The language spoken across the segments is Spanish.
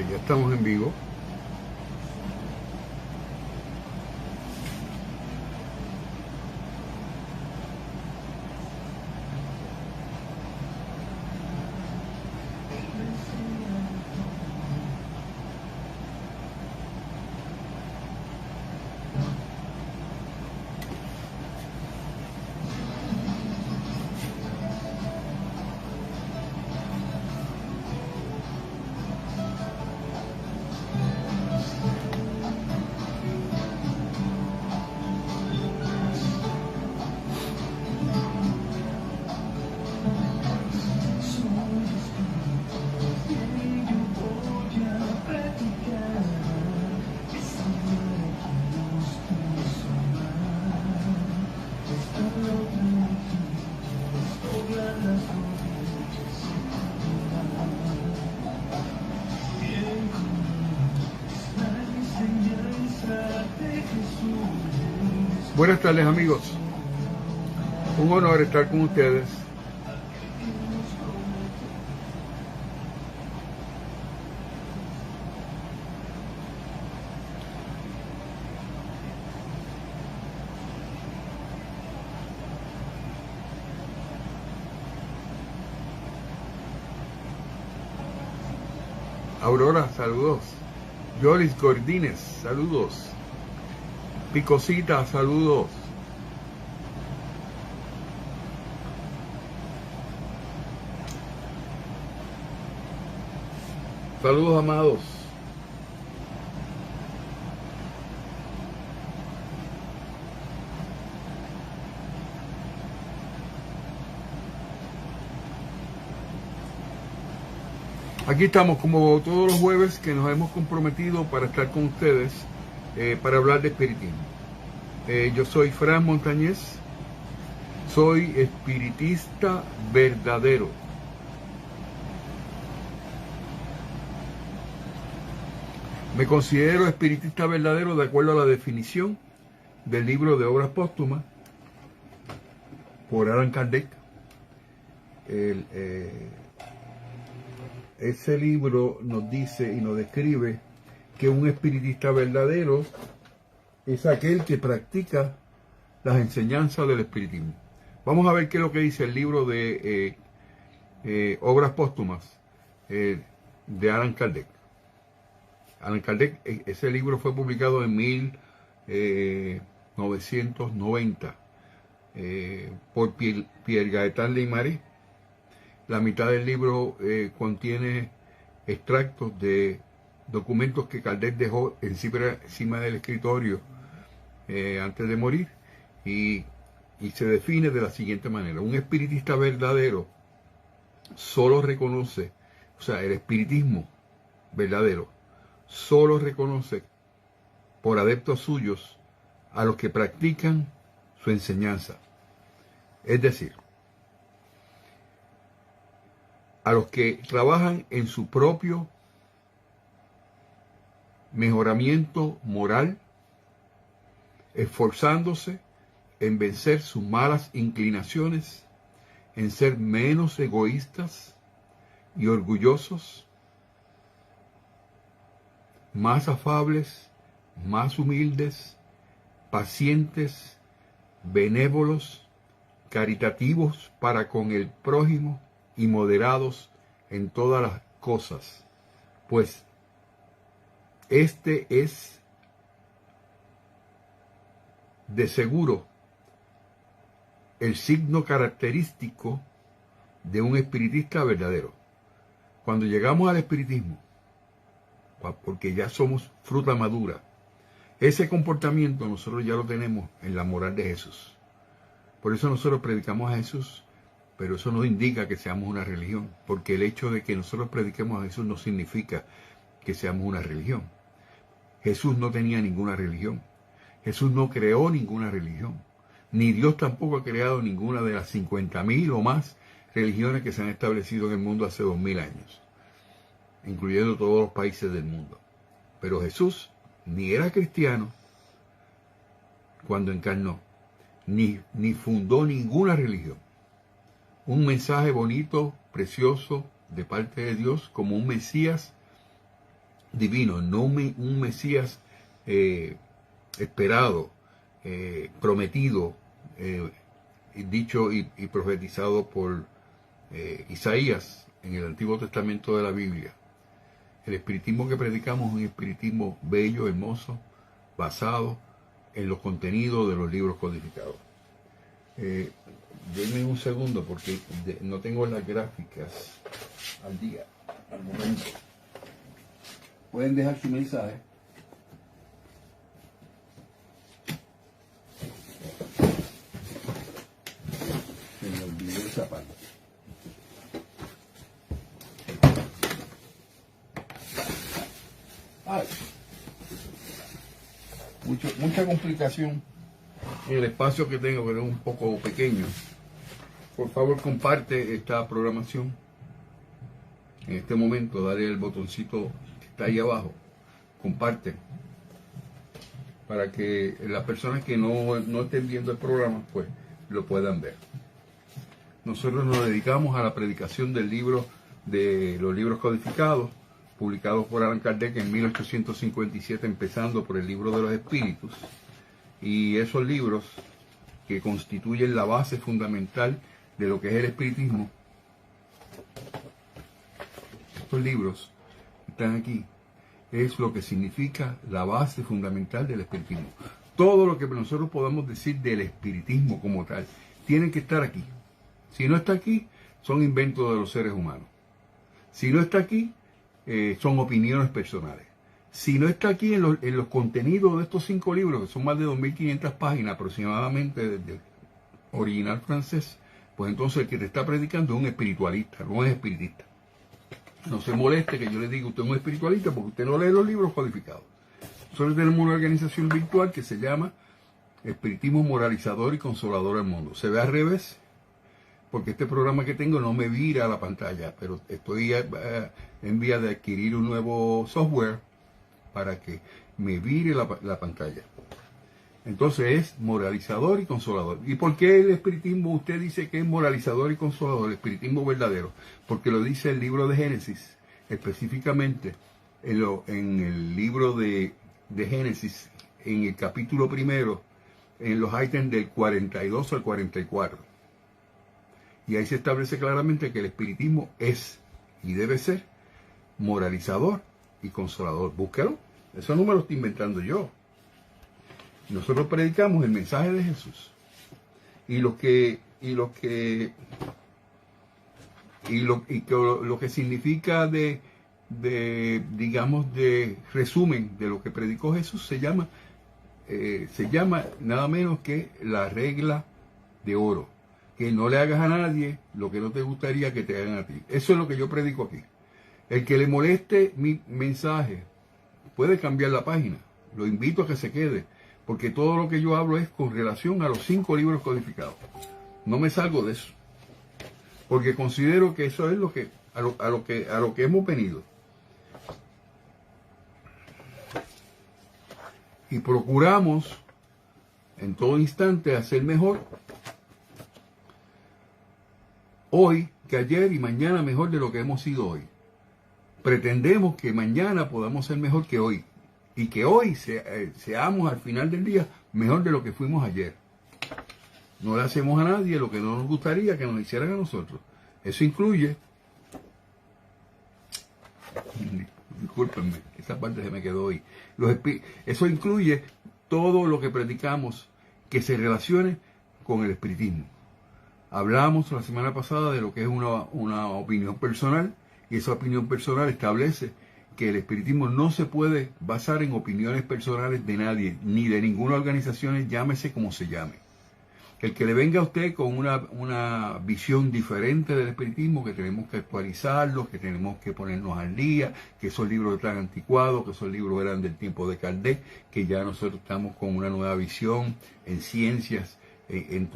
Ya estamos en vivo. Buenas tardes, amigos. Un honor estar con ustedes. Aurora, saludos. Yolis Gordínez, saludos. Picosita, saludos. Saludos, amados. Aquí estamos como todos los jueves que nos hemos comprometido para estar con ustedes para hablar de espiritismo. Yo soy Fran Montañez, soy espiritista verdadero. Me considero espiritista verdadero de acuerdo a la definición del libro de Obras Póstumas por Allan Kardec. Ese libro nos dice y nos describe que un espiritista verdadero es aquel que practica las enseñanzas del espiritismo. Vamos a ver qué es lo que dice el libro de Obras Póstumas de Allan Kardec. Allan Kardec, ese libro fue publicado en 1990 por Pierre Gaëtan Leymarie. La mitad del libro contiene extractos de documentos que Kardec dejó encima del escritorio antes de morir y se define de la siguiente manera. Un espiritista verdadero solo reconoce, o sea, el espiritismo verdadero solo reconoce por adeptos suyos a los que practican su enseñanza. Es decir, a los que trabajan en su propio mejoramiento moral, esforzándose en vencer sus malas inclinaciones, en ser menos egoístas y orgullosos, más afables, más humildes, pacientes, benévolos, caritativos para con el prójimo y moderados en todas las cosas, pues este es de seguro el signo característico de un espiritista verdadero. Cuando llegamos al espiritismo, porque ya somos fruta madura, ese comportamiento nosotros ya lo tenemos en la moral de Jesús. Por eso nosotros predicamos a Jesús, pero eso no indica que seamos una religión, porque el hecho de que nosotros prediquemos a Jesús no significa que seamos una religión. Jesús no tenía ninguna religión. Jesús no creó ninguna religión. Ni Dios tampoco ha creado ninguna de las 50.000 o más religiones que se han establecido en el mundo hace 2000 años, incluyendo todos los países del mundo. Pero Jesús ni era cristiano cuando encarnó, ni fundó ninguna religión. Un mensaje bonito, precioso, de parte de Dios, como un Mesías divino, no un Mesías esperado, prometido, dicho y profetizado por Isaías en el Antiguo Testamento de la Biblia. El espiritismo que predicamos es un espiritismo bello, hermoso, basado en los contenidos de los libros codificados. Denme un segundo porque no tengo las gráficas al día, al momento. Pueden dejar su mensaje. Se me olvidó esa parte. Ay. Mucha complicación en el espacio que tengo, que es un poco pequeño. Por favor, comparte esta programación. En este momento, dale el botoncito que está ahí abajo. Comparte. Para que las personas que no estén viendo el programa, pues lo puedan ver. Nosotros nos dedicamos a la predicación del libro, de los libros codificados, publicados por Allan Kardec en 1857, empezando por el libro de los espíritus. Y esos libros que constituyen la base fundamental de lo que es el espiritismo, estos libros que están aquí, es lo que significa la base fundamental del espiritismo. Todo lo que nosotros podamos decir del espiritismo como tal, tiene que estar aquí. Si no está aquí, son inventos de los seres humanos. Si no está aquí, son opiniones personales. Si no está aquí en los contenidos de estos 5 libros, que son más de 2.500 páginas aproximadamente del original francés, pues entonces el que te está predicando es un espiritualista, no es espiritista. No se moleste que yo le diga usted es un espiritualista porque usted no lee los libros codificados. Nosotros tenemos una organización virtual que se llama Espiritismo Moralizador y Consolador al Mundo. Se ve al revés, porque este programa que tengo no me vira a la pantalla, pero estoy en vía de adquirir un nuevo software para que me vire la pantalla. Entonces es moralizador y consolador. ¿Y por qué el espiritismo usted dice que es moralizador y consolador, el espiritismo verdadero? Porque lo dice el libro de Génesis, específicamente en el libro de Génesis, en el capítulo 1, en los ítems del 42 al 44. Y ahí se establece claramente que el espiritismo es y debe ser moralizador y consolador. Búsquelo. Eso no me lo estoy inventando yo. Nosotros predicamos el mensaje de Jesús. Y lo que significa digamos, de resumen de lo que predicó Jesús se llama nada menos que la regla de oro. Que no le hagas a nadie lo que no te gustaría que te hagan a ti. Eso es lo que yo predico aquí. El que le moleste mi mensaje puede cambiar la página. Lo invito a que se quede, porque todo lo que yo hablo es con relación a los 5 libros codificados. No me salgo de eso, porque considero que eso es a lo que hemos venido. Y procuramos en todo instante hacer mejor hoy que ayer y mañana mejor de lo que hemos sido hoy. Pretendemos que mañana podamos ser mejor que hoy y que hoy seamos al final del día mejor de lo que fuimos ayer. No le hacemos a nadie lo que no nos gustaría que nos hicieran a nosotros. Eso incluye, discúlpenme, esa parte se me quedó hoy. Eso incluye todo lo que predicamos que se relacione con el espiritismo. Hablamos la semana pasada de lo que es una opinión personal, y esa opinión personal establece que el espiritismo no se puede basar en opiniones personales de nadie, ni de ninguna organización, llámese como se llame. El que le venga a usted con una visión diferente del espiritismo, que tenemos que actualizarlo, que tenemos que ponernos al día, que esos libros están anticuados, que esos libros eran del tiempo de Kardec, que ya nosotros estamos con una nueva visión en ciencias, en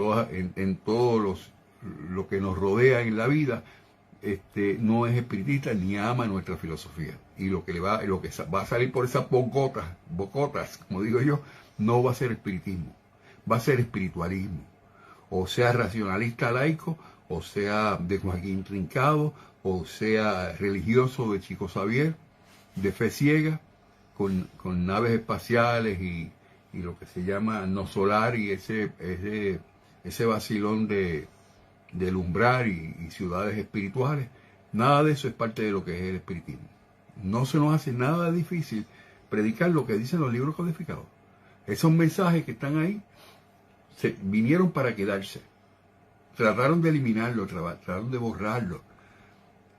todo lo que nos rodea en la vida, no es espiritista ni ama nuestra filosofía. Y lo que va a salir por esas bocotas, como digo yo, no va a ser espiritismo, va a ser espiritualismo. O sea racionalista laico, o sea de Joaquín Trincado, o sea religioso de Chico Xavier, de fe ciega, con naves espaciales y lo que se llama no solar y ese vacilón del umbral y ciudades espirituales. Nada de eso es parte de lo que es el espiritismo. No se nos hace nada difícil predicar lo que dicen los libros codificados. Esos mensajes que están ahí vinieron para quedarse. Trataron de eliminarlo, trataron de borrarlo.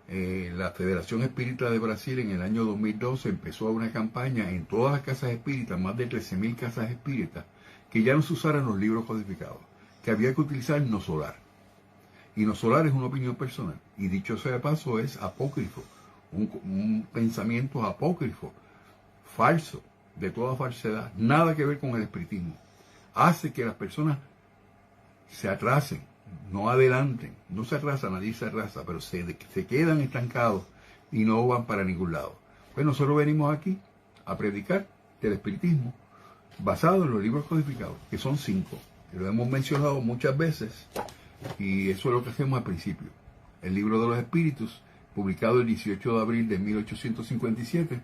La Federación Espírita de Brasil en el año 2012 empezó una campaña en todas las casas espíritas, más de 13.000 casas espíritas, que ya no se usaran los libros codificados, que había que utilizar no solar. Y no solar es una opinión personal. Y dicho sea de paso, es apócrifo, un pensamiento apócrifo, falso, de toda falsedad, nada que ver con el espiritismo. Hace que las personas se atrasen, no adelanten, no se atrasan, nadie se atrasa, pero se quedan estancados y no van para ningún lado. Pues nosotros venimos aquí a predicar del espiritismo basado en los libros codificados, que son 5. Lo hemos mencionado muchas veces y eso es lo que hacemos al principio. El libro de los espíritus, publicado el 18 de abril de 1857,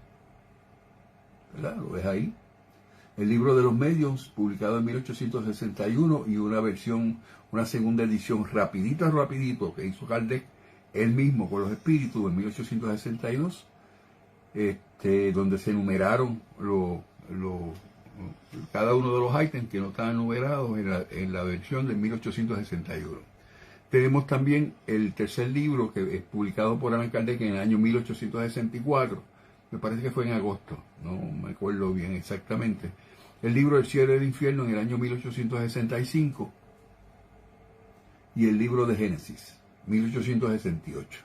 ¿verdad? Lo ves ahí. El libro de los medios, publicado en 1861 y una segunda edición rapidito que hizo Kardec, él mismo con los espíritus en 1862, donde se enumeraron cada uno de los ítems que no estaban numerados en la versión de 1861. Tenemos también el tercer libro que es publicado por Allan Kardec en el año 1864, me parece que fue en agosto, no me acuerdo bien exactamente. El libro del cielo y del infierno en el año 1865 y el libro de Génesis, 1868.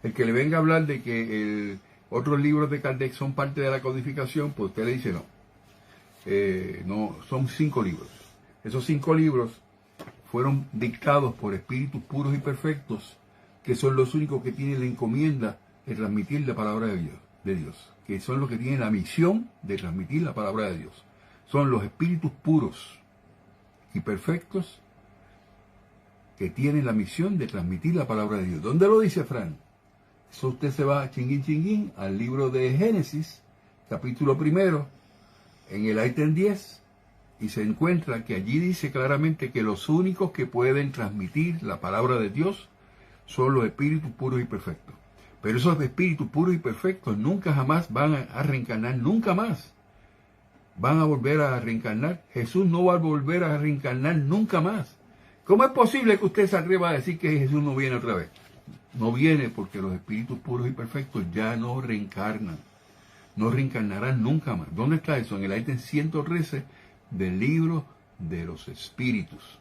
El que le venga a hablar de que otros libros de Kardec son parte de la codificación, pues usted le dice no. No, son 5 libros. Esos 5 libros fueron dictados por espíritus puros y perfectos, que son los únicos que tienen la encomienda de transmitir la palabra de Dios, que son los que tienen la misión de transmitir la palabra de Dios. Son los espíritus puros y perfectos que tienen la misión de transmitir la palabra de Dios. ¿Dónde lo dice Fran? Eso usted se va chinguín al libro de Génesis, capítulo 1, en el ítem 10, y se encuentra que allí dice claramente que los únicos que pueden transmitir la palabra de Dios son los espíritus puros y perfectos. Pero esos espíritus puros y perfectos nunca jamás van a reencarnar, nunca más van a volver a reencarnar. Jesús no va a volver a reencarnar nunca más. ¿Cómo es posible que usted se atreva a decir que Jesús no viene otra vez? No viene porque los espíritus puros y perfectos ya no reencarnan. No reencarnarán nunca más. ¿Dónde está eso? En el ítem 113 del libro de los espíritus,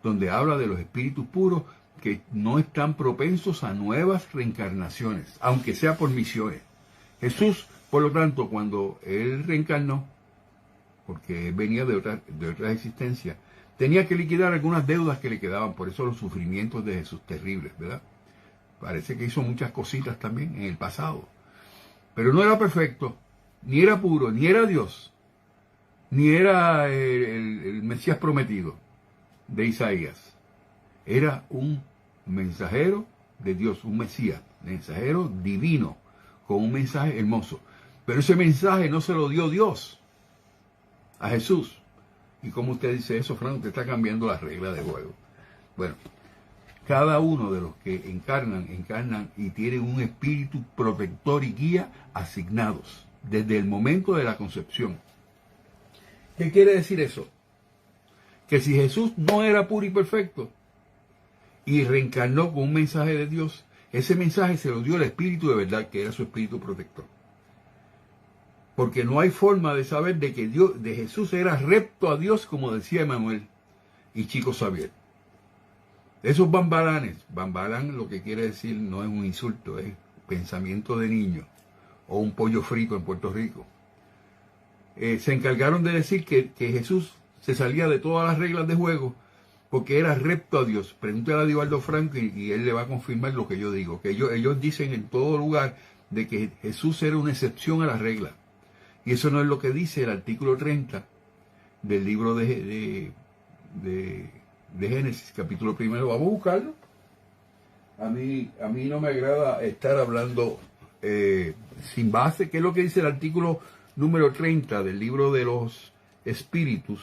donde habla de los espíritus puros que no están propensos a nuevas reencarnaciones, aunque sea por misiones. Jesús, por lo tanto, cuando él reencarnó, porque venía de otra existencia, tenía que liquidar algunas deudas que le quedaban, por eso los sufrimientos de Jesús terribles, ¿verdad? Parece que hizo muchas cositas también en el pasado, pero no era perfecto, ni era puro, ni era Dios, ni era el Mesías prometido de Isaías. Era un mensajero de Dios, un Mesías, mensajero divino, con un mensaje hermoso. Pero ese mensaje no se lo dio Dios a Jesús. ¿Y cómo usted dice eso, Fran? Usted está cambiando las reglas de juego. Bueno, cada uno de los que encarnan y tienen un espíritu protector y guía asignados desde el momento de la concepción. ¿Qué quiere decir eso? Que si Jesús no era puro y perfecto y reencarnó con un mensaje de Dios, ese mensaje se lo dio el espíritu de verdad, que era su espíritu protector. Porque no hay forma de saber de que Jesús era recto a Dios, como decía Emanuel y Chico Xavier. Esos bambalanes, bambalán lo que quiere decir no es un insulto, es pensamiento de niño o un pollo frito en Puerto Rico. Se encargaron de decir que Jesús se salía de todas las reglas de juego porque era recto a Dios. Pregúntale a Divaldo Franco y él le va a confirmar lo que yo digo, que ellos dicen en todo lugar de que Jesús era una excepción a la regla. Y eso no es lo que dice el artículo 30 del libro de Génesis, capítulo 1. Vamos a buscarlo. A mí no me agrada estar hablando sin base, ¿qué es lo que dice el artículo número 30 del libro de los espíritus?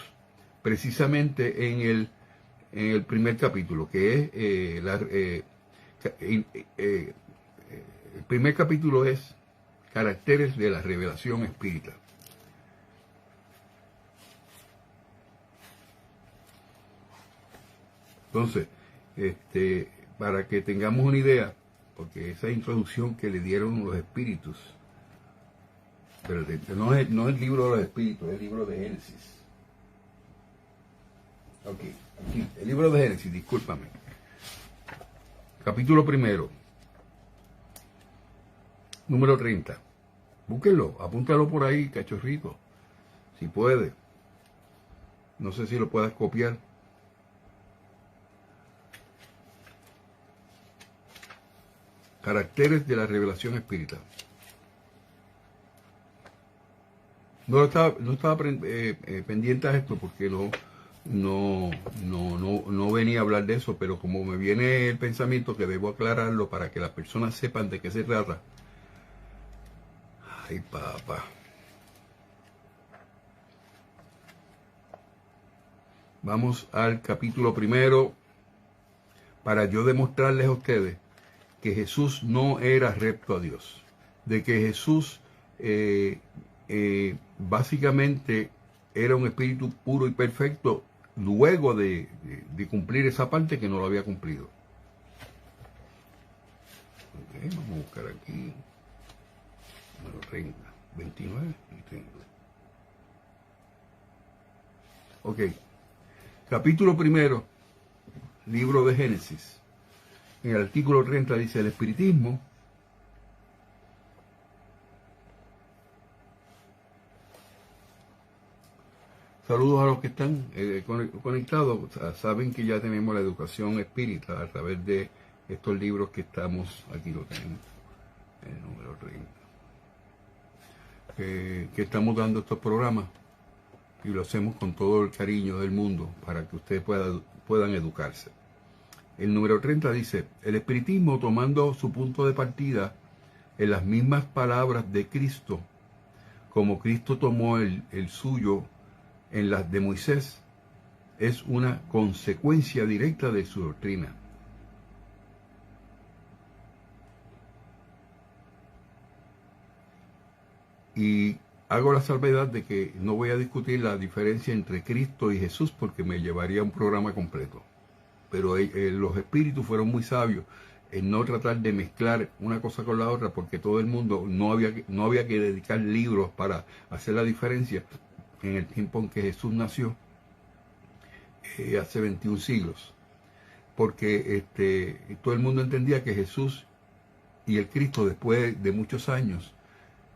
Precisamente en el primer capítulo, que es el primer capítulo es caracteres de la revelación espírita. Entonces, para que tengamos una idea, porque esa introducción que le dieron los espíritus, pero no es el libro de los espíritus, es el libro de Génesis. Ok, aquí, el libro de Génesis, discúlpame. Capítulo primero, número 30. Búsquenlo, apúntalo por ahí, cachorrito, si puede. No sé si lo puedas copiar. Caracteres de la revelación espírita. No estaba pendiente a esto porque no venía a hablar de eso, pero como me viene el pensamiento que debo aclararlo para que las personas sepan de qué se trata. Ay, papá. Vamos al capítulo primero para yo demostrarles a ustedes que Jesús no era recto a Dios, de que Jesús básicamente era un espíritu puro y perfecto luego de cumplir esa parte que no lo había cumplido. Okay, vamos a buscar aquí, número 30, 29 y 30. Ok, capítulo primero, libro de Génesis. En el artículo 30 dice: el espiritismo saludos a los que están conectados. Saben que ya tenemos la educación espírita a través de estos libros que estamos, aquí lo tenemos, el número 30, que estamos dando estos programas, y lo hacemos con todo el cariño del mundo para que ustedes puedan educarse. El número 30 dice: el espiritismo, tomando su punto de partida en las mismas palabras de Cristo, como Cristo tomó el suyo en las de Moisés, es una consecuencia directa de su doctrina. Y hago la salvedad de que no voy a discutir la diferencia entre Cristo y Jesús porque me llevaría a un programa completo. Pero los espíritus fueron muy sabios en no tratar de mezclar una cosa con la otra, porque todo el mundo no había que dedicar libros para hacer la diferencia en el tiempo en que Jesús nació, hace 21 siglos. Porque todo el mundo entendía que Jesús y el Cristo, después de muchos años,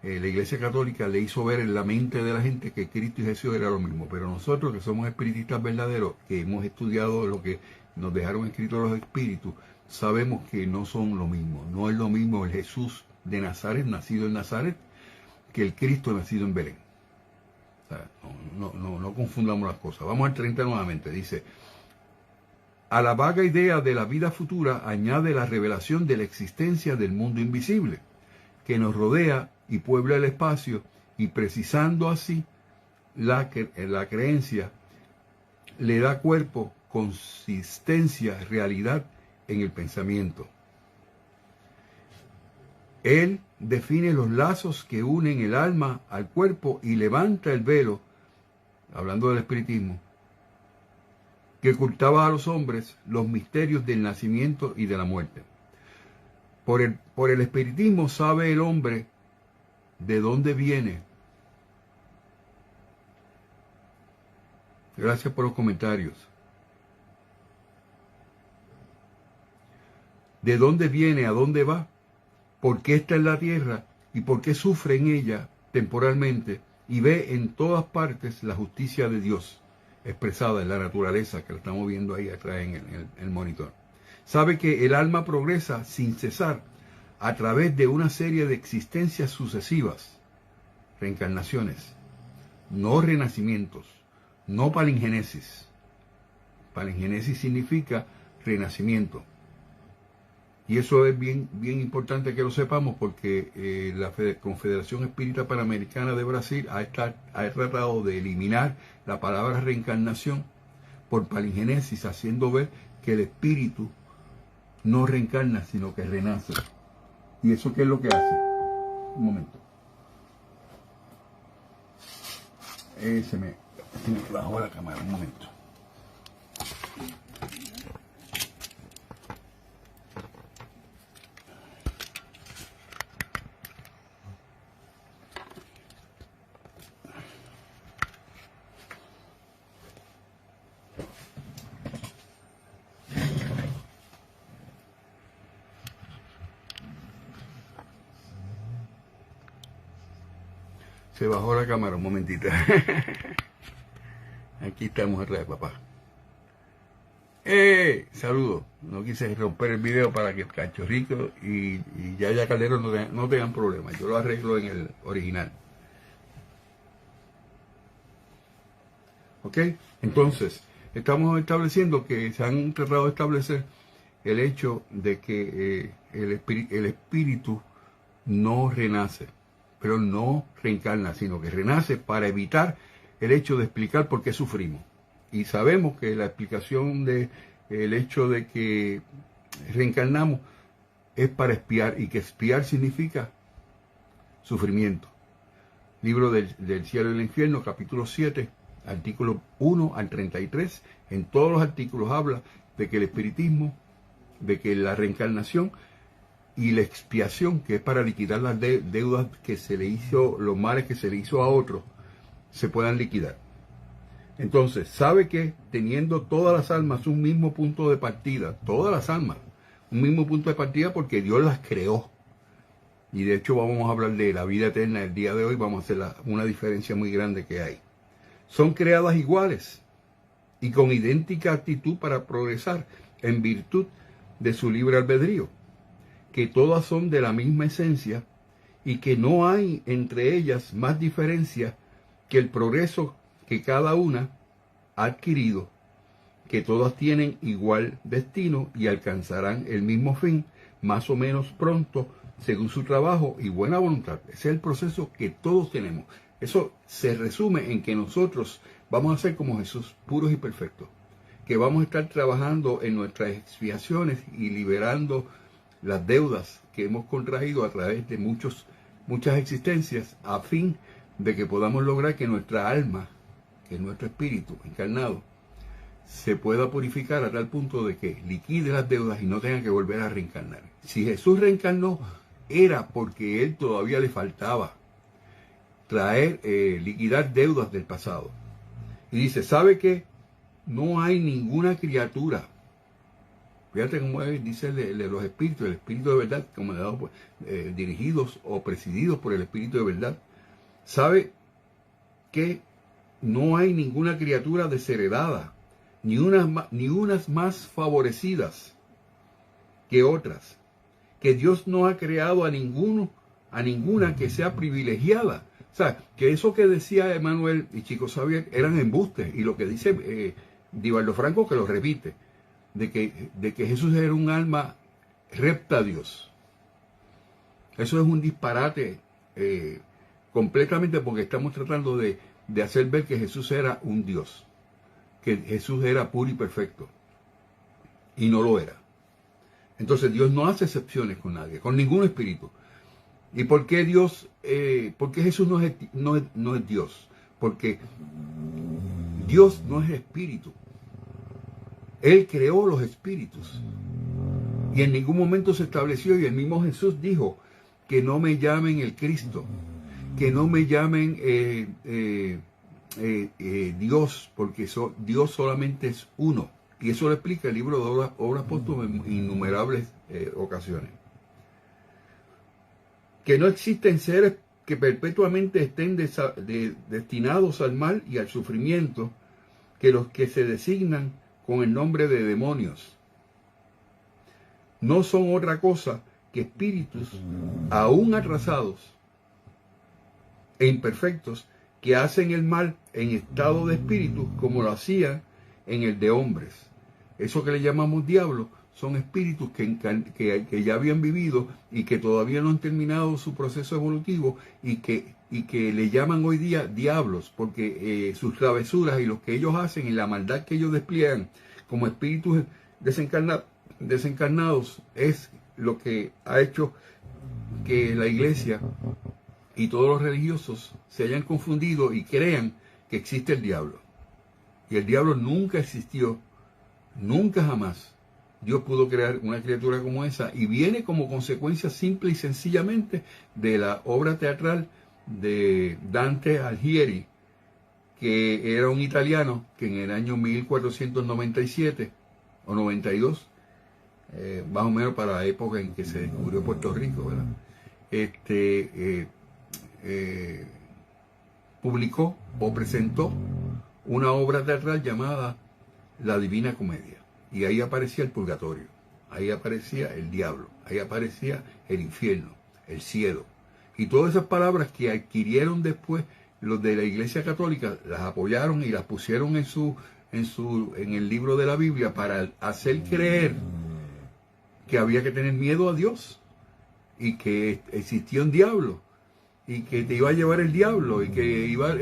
la Iglesia Católica le hizo ver en la mente de la gente que Cristo y Jesús era lo mismo. Pero nosotros, que somos espiritistas verdaderos, que hemos estudiado lo que nos dejaron escritos los espíritus, sabemos que no son lo mismo. No es lo mismo el Jesús de Nazaret, nacido en Nazaret, que el Cristo nacido en Belén. O sea, no confundamos las cosas. Vamos al 30 nuevamente. Dice: a la vaga idea de la vida futura añade la revelación de la existencia del mundo invisible, que nos rodea y puebla el espacio, y precisando así la creencia, le da cuerpo, consistencia, realidad en el pensamiento. Él define los lazos que unen el alma al cuerpo y levanta el velo, hablando del espiritismo, que ocultaba a los hombres los misterios del nacimiento y de la muerte. Por el espiritismo sabe el hombre de dónde viene. Gracias por los comentarios. De dónde viene, a dónde va, por qué está en la tierra y por qué sufre en ella temporalmente, y ve en todas partes la justicia de Dios expresada en la naturaleza, que la estamos viendo ahí atrás en el monitor. Sabe que el alma progresa sin cesar a través de una serie de existencias sucesivas, reencarnaciones, no renacimientos, no palingenesis. Palingenesis significa renacimiento. Y eso es bien importante que lo sepamos, porque la Confederación Espírita Panamericana de Brasil ha tratado de eliminar la palabra reencarnación por palingenesis, haciendo ver que el espíritu no reencarna, sino que renace. ¿Y eso qué es lo que hace? Un momento. Se me bajó la cámara, un momento. Se bajó la cámara, un momentito. Aquí estamos atrás, papá. Saludos. No quise romper el video para que Cachorrito y Yaya Calderón no tengan problemas. Yo lo arreglo en el original. ¿Ok? Entonces, estamos estableciendo que se han tratado de establecer el hecho de que el espíritu no renace, pero no reencarna, sino que renace para evitar el hecho de explicar por qué sufrimos. Y sabemos que la explicación del hecho de que reencarnamos es para expiar, y que expiar significa sufrimiento. Libro del cielo y el infierno, capítulo 7, artículos 1 al 33. En todos los artículos habla de que el espiritismo, de que la reencarnación y la expiación, que es para liquidar las deudas que se le hizo, los males que se le hizo a otros, se puedan liquidar. Entonces, sabe que teniendo todas las almas un mismo punto de partida, todas las almas, un mismo punto de partida, porque Dios las creó. Y de hecho vamos a hablar de la vida eterna el día de hoy, vamos a hacer una diferencia muy grande que hay. Son creadas iguales y con idéntica actitud para progresar en virtud de su libre albedrío, que todas son de la misma esencia y que no hay entre ellas más diferencia que el progreso que cada una ha adquirido, que todas tienen igual destino y alcanzarán el mismo fin más o menos pronto según su trabajo y buena voluntad. Ese es el proceso que todos tenemos. Eso se resume en que nosotros vamos a ser como Jesús, puros y perfectos, que vamos a estar trabajando en nuestras expiaciones y liberando las deudas que hemos contraído a través de muchas existencias, a fin de que podamos lograr que nuestra alma, que es nuestro espíritu encarnado, se pueda purificar a tal punto de que liquide las deudas y no tenga que volver a reencarnar. Si Jesús reencarnó, era porque él todavía le faltaba liquidar deudas del pasado. Y dice, ¿sabe qué? No hay ninguna criatura. Fíjate cómo dice los espíritus, el espíritu de verdad, como dirigidos o presididos por el espíritu de verdad. ¿Sabe que no hay ninguna criatura desheredada, ni unas más favorecidas que otras? Que Dios no ha creado a ninguna que sea privilegiada. O sea, que eso que decía Emmanuel y Chico Xavier eran embustes. Y lo que dice Divaldo Franco, que lo repite, de que Jesús era un alma recta a Dios. Eso es un disparate completamente, porque estamos tratando de hacer ver que Jesús era un Dios, que Jesús era puro y perfecto, y no lo era. Entonces Dios no hace excepciones con nadie, con ningún espíritu. ¿Y por qué por qué Jesús no es Dios? Porque Dios no es espíritu. Él creó los espíritus. Y en ningún momento se estableció, y el mismo Jesús dijo, que no me llamen el Cristo, que no me llamen Dios, porque Dios solamente es uno. Y eso lo explica el libro de Obras Póstumas en innumerables ocasiones. Que no existen seres que perpetuamente estén destinados al mal y al sufrimiento, que los que se designan con el nombre de demonios no son otra cosa que espíritus aún atrasados e imperfectos, que hacen el mal en estado de espíritu como lo hacían en el de hombres. Eso que le llamamos diablo son espíritus que ya habían vivido y que todavía no han terminado su proceso evolutivo y que le llaman hoy día diablos, porque sus travesuras y lo que ellos hacen y la maldad que ellos despliegan como espíritus desencarnados es lo que ha hecho que la iglesia y todos los religiosos se hayan confundido y crean que existe el diablo. Y el diablo nunca existió, nunca jamás. Dios pudo crear una criatura como esa y viene como consecuencia simple y sencillamente de la obra teatral de Dante Alighieri, que era un italiano que en el año 1497 o 92, más o menos para la época en que se descubrió Puerto Rico, ¿verdad? Publicó o presentó una obra teatral llamada La Divina Comedia. Y ahí aparecía el purgatorio, ahí aparecía el diablo, ahí aparecía el infierno, el cielo. Y todas esas palabras que adquirieron después los de la Iglesia Católica, las apoyaron y las pusieron en el libro de la Biblia para hacer creer que había que tener miedo a Dios y que existía un diablo y que te iba a llevar el diablo y que iba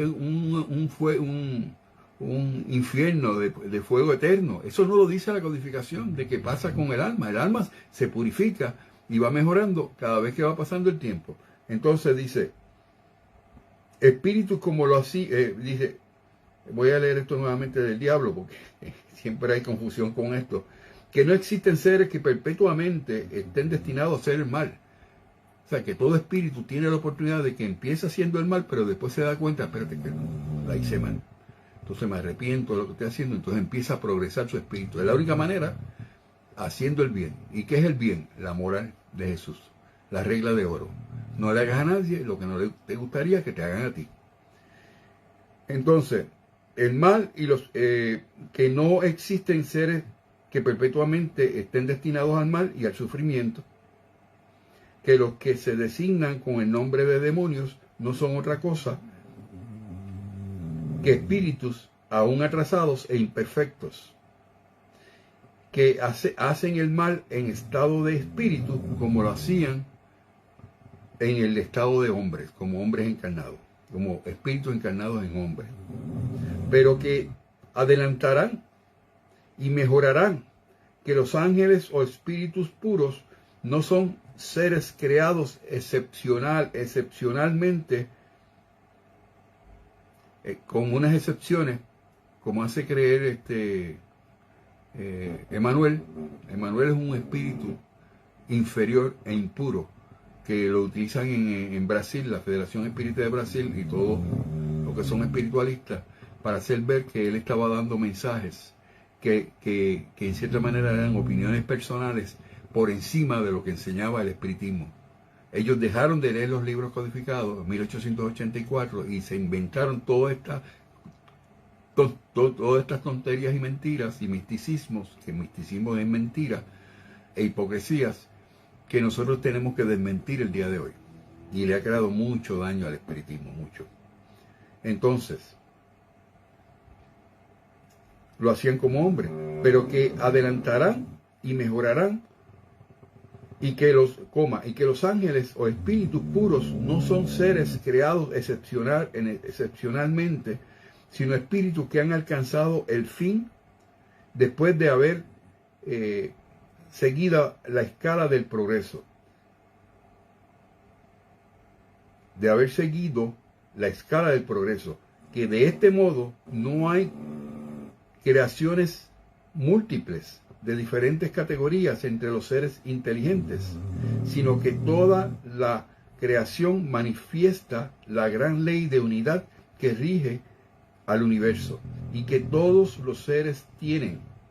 un infierno de fuego eterno. Eso no lo dice la codificación de que pasa con el alma. El alma se purifica y va mejorando cada vez que va pasando el tiempo. Entonces dice, espíritus como lo así, dice, voy a leer esto nuevamente del diablo porque siempre hay confusión con esto, que no existen seres que perpetuamente estén destinados a hacer el mal. O sea, que todo espíritu tiene la oportunidad de que empiece haciendo el mal, pero después se da cuenta, espérate que la hice mal. Entonces me arrepiento de lo que estoy haciendo, entonces empieza a progresar su espíritu. De la única manera, haciendo el bien. ¿Y qué es el bien? La moral de Jesús, la regla de oro. No le hagas a nadie lo que no te gustaría que te hagan a ti. Entonces, el mal y los que no existen seres que perpetuamente estén destinados al mal y al sufrimiento, que los que se designan con el nombre de demonios no son otra cosa que espíritus aún atrasados e imperfectos, que hacen el mal en estado de espíritu como lo hacían en el estado de hombres, como hombres encarnados, como espíritus encarnados en hombres, pero que adelantarán y mejorarán que los ángeles o espíritus puros no son seres creados excepcionalmente, con unas excepciones, como hace creer Emmanuel. Emmanuel es un espíritu inferior e impuro, que lo utilizan en Brasil, la Federación Espírita de Brasil y todos los que son espiritualistas, para hacer ver que él estaba dando mensajes que en cierta manera eran opiniones personales por encima de lo que enseñaba el espiritismo. Ellos dejaron de leer los libros codificados en 1884 y se inventaron todas estas tonterías y mentiras y misticismos, que el misticismo es mentira, e hipocresías que nosotros tenemos que desmentir el día de hoy. Y le ha creado mucho daño al espiritismo, mucho. Entonces, lo hacían como hombres, pero que adelantarán y mejorarán, y que los ángeles o espíritus puros no son seres creados excepcionalmente, sino espíritus que han alcanzado el fin después de haber seguido la escala del progreso. De haber seguido la escala del progreso, que de este modo no hay creaciones múltiples de diferentes categorías entre los seres inteligentes, sino que toda la creación manifiesta la gran ley de unidad que rige al universo, y que todos los seres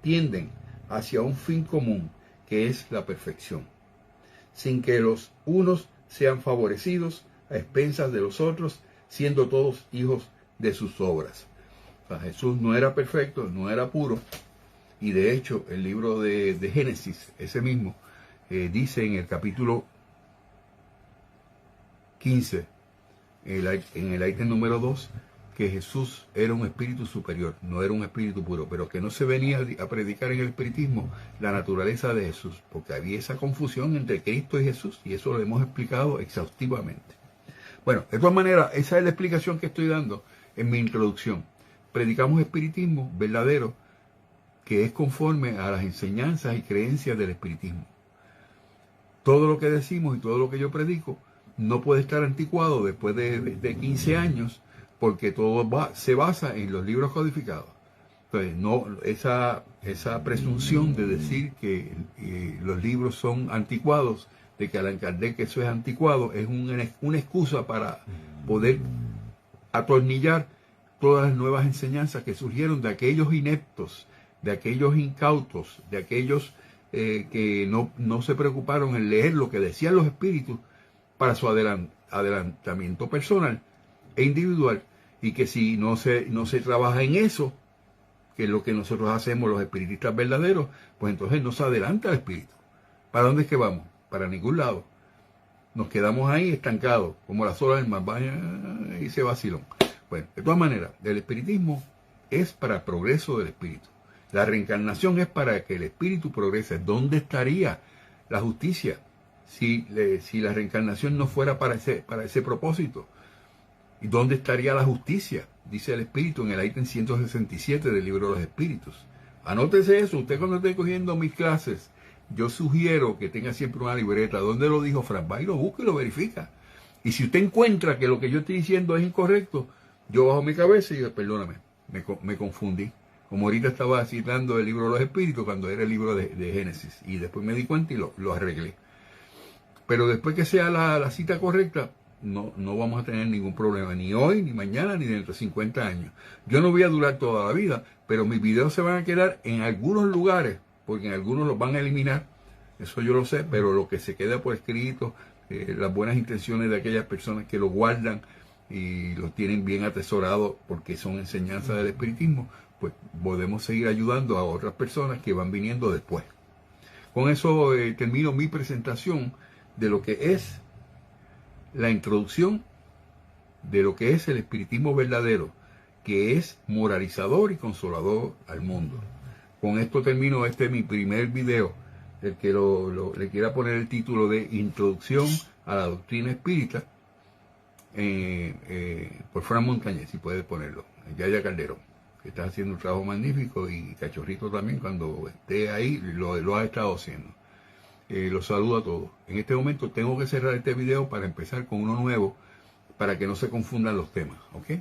tienden hacia un fin común, que es la perfección, sin que los unos sean favorecidos a expensas de los otros, siendo todos hijos de sus obras. O sea, Jesús no era perfecto, no era puro, y de hecho el libro de Génesis, ese mismo, dice en el capítulo 15, en el ítem número 2, que Jesús era un espíritu superior, no era un espíritu puro, pero que no se venía a predicar en el espiritismo la naturaleza de Jesús, porque había esa confusión entre Cristo y Jesús, y eso lo hemos explicado exhaustivamente. Bueno, de todas maneras, esa es la explicación que estoy dando en mi introducción. Predicamos espiritismo verdadero, que es conforme a las enseñanzas y creencias del espiritismo. Todo lo que decimos y todo lo que yo predico no puede estar anticuado después de 15 años, porque todo se basa en los libros codificados. Entonces, no, esa presunción de decir que los libros son anticuados, de que Allan Kardec eso es anticuado, es una excusa para poder atornillar todas las nuevas enseñanzas que surgieron de aquellos ineptos, de aquellos incautos, de aquellos que no se preocuparon en leer lo que decían los espíritus para su adelantamiento personal e individual, y que si no se trabaja en eso, que es lo que nosotros hacemos los espiritistas verdaderos, pues entonces no se adelanta el espíritu. ¿Para dónde es que vamos? Para ningún lado. Nos quedamos ahí estancados, como las olas del mar, y se vacilón. Bueno, de todas maneras, el espiritismo es para el progreso del espíritu. La reencarnación es para que el espíritu progrese. ¿Dónde estaría la justicia si la reencarnación no fuera para ese propósito? ¿Y dónde estaría la justicia? Dice el espíritu en el ítem 167 del libro de los espíritus. Anótese eso. Usted, cuando esté cogiendo mis clases, yo sugiero que tenga siempre una libreta. ¿Dónde lo dijo Frank? Va y lo busca y lo verifica. Y si usted encuentra que lo que yo estoy diciendo es incorrecto, yo bajo mi cabeza y digo, perdóname, me confundí. Como ahorita estaba citando el libro de los espíritus cuando era el libro de Génesis. Y después me di cuenta y lo arreglé. Pero después que sea la cita correcta, no vamos a tener ningún problema, ni hoy, ni mañana, ni dentro de 50 años. Yo no voy a durar toda la vida, pero mis videos se van a quedar en algunos lugares, porque en algunos los van a eliminar, eso yo lo sé, pero lo que se queda por escrito, las buenas intenciones de aquellas personas que lo guardan y lo tienen bien atesorado porque son enseñanzas del espiritismo, pues podemos seguir ayudando a otras personas que van viniendo después. Con eso termino mi presentación de lo que es la introducción de lo que es el espiritismo verdadero, que es moralizador y consolador al mundo. Con esto termino mi primer video, el que le quiera poner el título de Introducción a la Doctrina Espírita, por Frank Montañez, si puede ponerlo, Yaya Calderón, que está haciendo un trabajo magnífico, y Cachorrito también, cuando esté ahí, lo ha estado haciendo. Los saludo a todos. En este momento tengo que cerrar este video para empezar con uno nuevo, para que no se confundan los temas, ¿ok?